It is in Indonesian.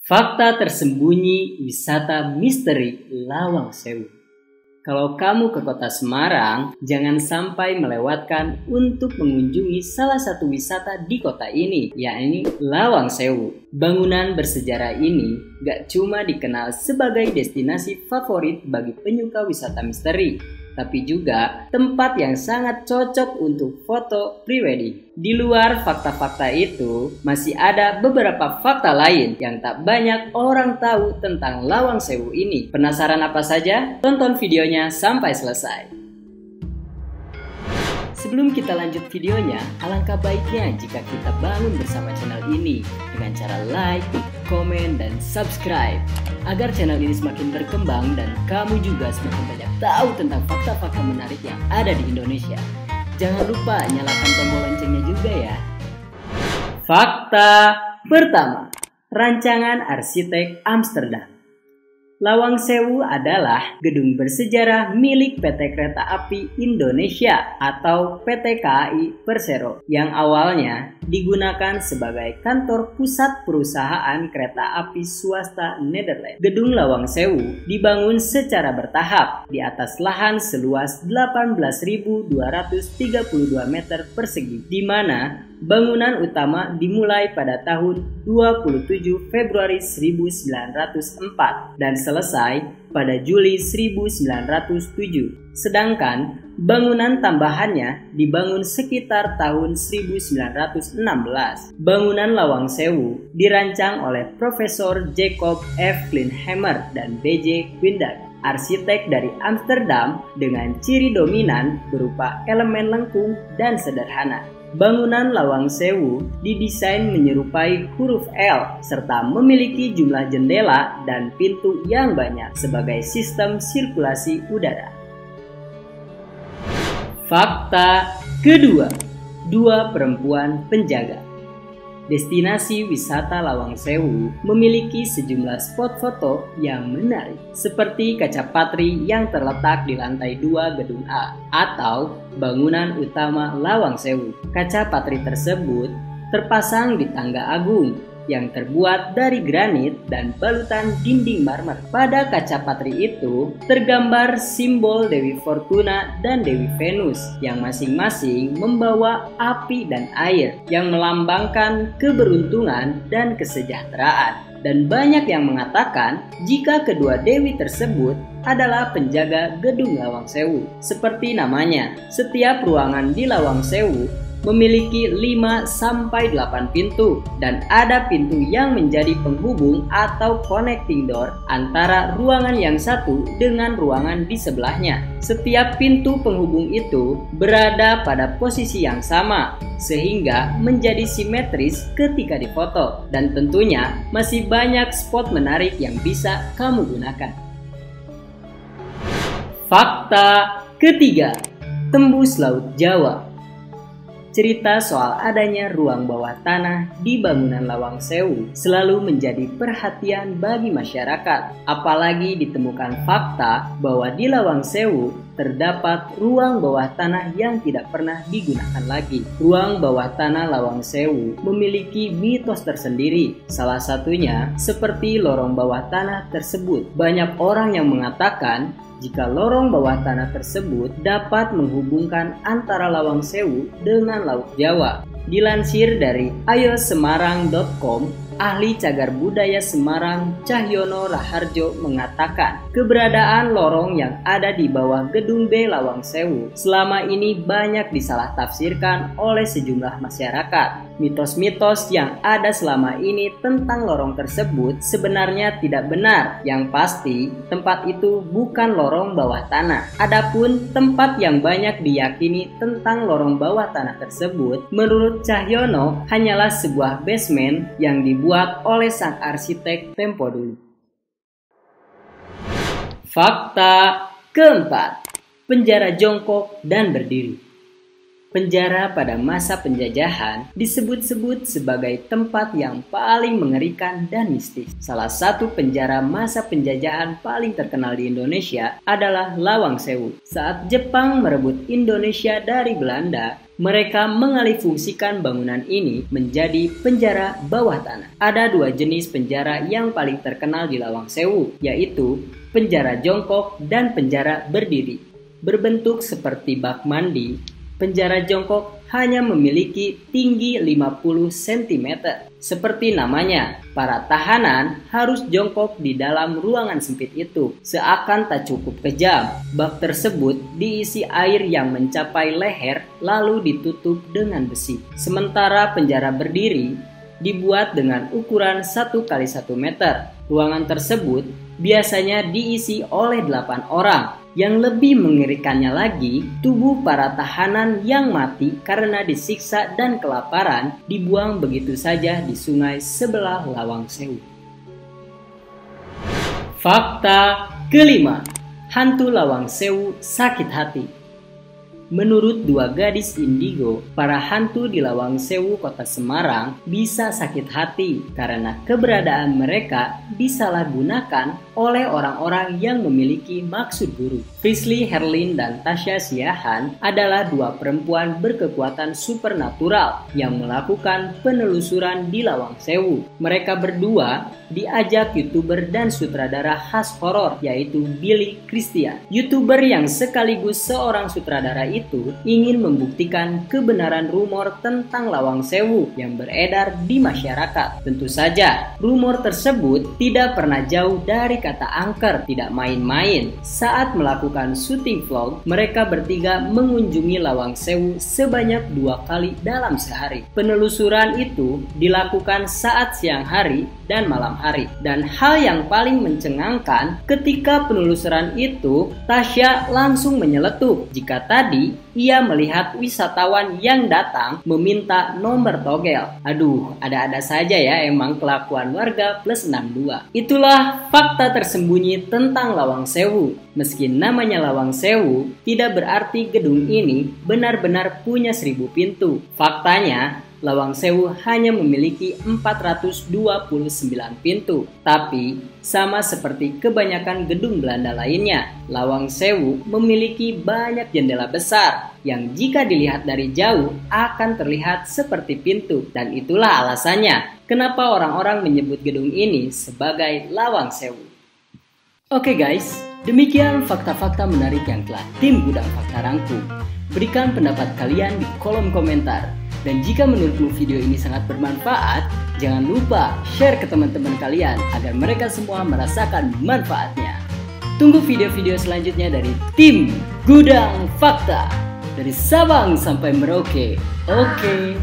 Fakta tersembunyi wisata misteri Lawang Sewu. Kalau kamu ke kota Semarang, jangan sampai melewatkan untuk mengunjungi salah satu wisata di kota ini, yakni Lawang Sewu. Bangunan bersejarah ini gak cuma dikenal sebagai destinasi favorit bagi penyuka wisata misteri, tapi juga tempat yang sangat cocok untuk foto prewedding. Di luar fakta-fakta itu, masih ada beberapa fakta lain yang tak banyak orang tahu tentang Lawang Sewu ini. Penasaran apa saja? Tonton videonya sampai selesai. Sebelum kita lanjut videonya, alangkah baiknya jika kita bangun bersama channel ini dengan cara like, komen, dan subscribe agar channel ini semakin berkembang dan kamu juga semakin banyak tahu tentang fakta-fakta menarik yang ada di Indonesia. Jangan lupa nyalakan tombol loncengnya juga ya. Fakta pertama, rancangan arsitek Amsterdam. Lawang Sewu adalah gedung bersejarah milik PT Kereta Api Indonesia atau PT KAI Persero yang awalnya digunakan sebagai kantor pusat perusahaan kereta api swasta Nederland. Gedung Lawang Sewu dibangun secara bertahap di atas lahan seluas 18.232 meter persegi, di mana bangunan utama dimulai pada tahun 27 Februari 1904 dan selesai pada Juli 1907. Sedangkan bangunan tambahannya dibangun sekitar tahun 1916. Bangunan Lawang Sewu dirancang oleh Profesor Jacob F. Kleinhammer dan B.J. Quindar, arsitek dari Amsterdam, dengan ciri dominan berupa elemen lengkung dan sederhana. Bangunan Lawang Sewu didesain menyerupai huruf L serta memiliki jumlah jendela dan pintu yang banyak sebagai sistem sirkulasi udara. Fakta kedua, dua perempuan penjaga. Destinasi wisata Lawang Sewu memiliki sejumlah spot foto yang menarik, seperti kaca patri yang terletak di lantai 2 gedung A atau bangunan utama Lawang Sewu. Kaca patri tersebut terpasang di tangga agung yang terbuat dari granit dan balutan dinding marmer. Pada kaca patri itu tergambar simbol Dewi Fortuna dan Dewi Venus yang masing-masing membawa api dan air yang melambangkan keberuntungan dan kesejahteraan. Dan banyak yang mengatakan jika kedua dewi tersebut adalah penjaga gedung Lawang Sewu. Seperti namanya, setiap ruangan di Lawang Sewu memiliki 5-8 pintu dan ada pintu yang menjadi penghubung atau connecting door antara ruangan yang satu dengan ruangan di sebelahnya. Setiap pintu penghubung itu berada pada posisi yang sama sehingga menjadi simetris ketika difoto, dan tentunya masih banyak spot menarik yang bisa kamu gunakan. Fakta ketiga, tembus Laut Jawa. Cerita soal adanya ruang bawah tanah di bangunan Lawang Sewu selalu menjadi perhatian bagi masyarakat. Apalagi ditemukan fakta bahwa di Lawang Sewu terdapat ruang bawah tanah yang tidak pernah digunakan lagi. Ruang bawah tanah Lawang Sewu memiliki mitos tersendiri. Salah satunya seperti lorong bawah tanah tersebut. Banyak orang yang mengatakan jika lorong bawah tanah tersebut dapat menghubungkan antara Lawang Sewu dengan Laut Jawa. Dilansir dari ayosemarang.com, ahli cagar budaya Semarang Cahyono Raharjo mengatakan keberadaan lorong yang ada di bawah gedung B Lawang Sewu selama ini banyak disalah tafsirkan oleh sejumlah masyarakat. Mitos-mitos yang ada selama ini tentang lorong tersebut sebenarnya tidak benar. Yang pasti, tempat itu bukan lorong bawah tanah. Adapun tempat yang banyak diyakini tentang lorong bawah tanah tersebut, menurut Cahyono hanyalah sebuah basement yang dibuat oleh sang arsitek tempo dulu. Fakta keempat, penjara jongkok dan berdiri. Penjara pada masa penjajahan disebut-sebut sebagai tempat yang paling mengerikan dan mistis. Salah satu penjara masa penjajahan paling terkenal di Indonesia adalah Lawang Sewu. Saat Jepang merebut Indonesia dari Belanda, Mereka mengalihfungsikan bangunan ini menjadi penjara bawah tanah. Ada dua jenis penjara yang paling terkenal di Lawang Sewu, yaitu penjara jongkok dan penjara berdiri. Berbentuk seperti bak mandi, penjara jongkok hanya memiliki tinggi 50 cm. Seperti namanya, para tahanan harus jongkok di dalam ruangan sempit itu. Seakan tak cukup kejam, bak tersebut diisi air yang mencapai leher lalu ditutup dengan besi. Sementara penjara berdiri dibuat dengan ukuran 1 kali 1 meter. Ruangan tersebut biasanya diisi oleh 8 orang. Yang lebih mengerikannya lagi, tubuh para tahanan yang mati karena disiksa dan kelaparan dibuang begitu saja di sungai sebelah Lawang Sewu. Fakta kelima, hantu Lawang Sewu sakit hati. Menurut dua gadis indigo, para hantu di Lawang Sewu, Kota Semarang bisa sakit hati karena keberadaan mereka disalahgunakan oleh orang-orang yang memiliki maksud buruk. Frisly Herlin dan Tasya Siahan adalah dua perempuan berkekuatan supernatural yang melakukan penelusuran di Lawang Sewu. Mereka berdua diajak YouTuber dan sutradara khas horor yaitu Billy Christian. YouTuber yang sekaligus seorang sutradara itu ingin membuktikan kebenaran rumor tentang Lawang Sewu yang beredar di masyarakat. Tentu saja, rumor tersebut tidak pernah jauh dari kata angker, tidak main-main. Saat melakukan syuting vlog, mereka bertiga mengunjungi Lawang Sewu sebanyak 2 kali dalam sehari. Penelusuran itu dilakukan saat siang hari dan malam hari. Dan hal yang paling mencengangkan, ketika penelusuran itu, Tasya langsung menyeletuk jika tadi ia melihat wisatawan yang datang meminta nomor togel. Aduh, ada-ada saja ya emang kelakuan warga plus 62. Itulah fakta tersembunyi tentang Lawang Sewu. Meski namanya Lawang Sewu, tidak berarti gedung ini benar-benar punya 1000 pintu. Faktanya, Lawang Sewu hanya memiliki 429 pintu. Tapi, sama seperti kebanyakan gedung Belanda lainnya, Lawang Sewu memiliki banyak jendela besar yang jika dilihat dari jauh akan terlihat seperti pintu. Dan itulah alasannya kenapa orang-orang menyebut gedung ini sebagai Lawang Sewu. Oke guys, demikian fakta-fakta menarik yang telah tim Gudang Fakta rangkum. Berikan pendapat kalian di kolom komentar. Dan jika menurutmu video ini sangat bermanfaat, jangan lupa share ke teman-teman kalian agar mereka semua merasakan manfaatnya. Tunggu video-video selanjutnya dari tim Gudang Fakta. Dari Sabang sampai Merauke. Oke.